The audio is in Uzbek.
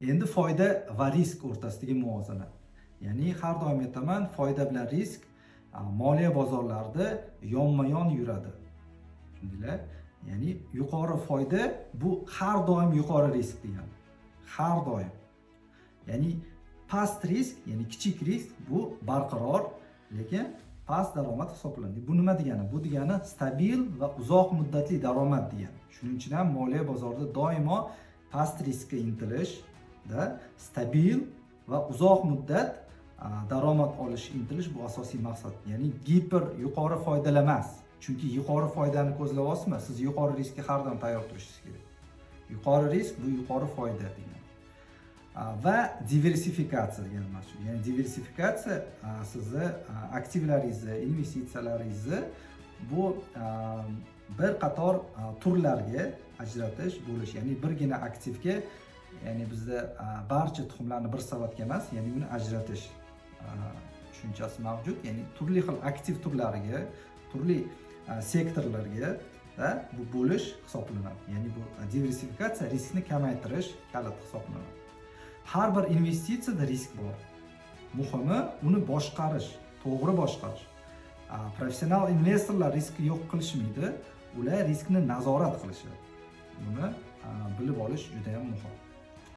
Endi foyda va risk o'rtasidagi muvozanat. Ya'ni har doim aytaman, foyda bilan risk moliya bozorlarida yonma-yon yuradi. Tushundinglar? Ya'ni yuqori foyda bu har doim yuqori risk degani. Har doim. Ya'ni past risk, ya'ni kichik risk bu barqaror, lekin past daromad hisoblanadi. Bu nima degani? Bu degani stabil va uzoq muddatli daromad degani. Shuning uchun ham moliya bozorida doimo past riskka intilish, stabil va uzoq muddat daromad olish intilish bu asosiy maqsad. Ya'ni giper yuqori foydali emas. Chunki yuqori foydani ko'zlayapsizmi? Siz yuqori riskka har doim tayyor turishingiz kerak. Yuqori risk bu yuqori foyda degani. Va diversifikatsiya degan narsa. Ya'ni diversifikatsiya sizni aktivlaringizni, investitsiyalaringizni bu bir qator turlarga ajratish bo'lish, ya'ni birgina aktivga, ya'ni bizda barcha tuxumlarni bir savatga emas, ya'ni uni ajratish tushunchasi mavjud. Ya'ni turli xil aktiv turlariga, turli sektorlarga bu bo'lish hisoblanadi. Ya'ni bu diversifikatsiya riskni kamaytirish kalit hisoblanadi. Har bir investitsiyada risk bor. Muhimi uni boshqarish, to'g'ri boshqarish. Professional investorlar riskni yo'q qilishmaydi, ular riskni nazorat qilishadi. Buni bilib olish juda ham muhim.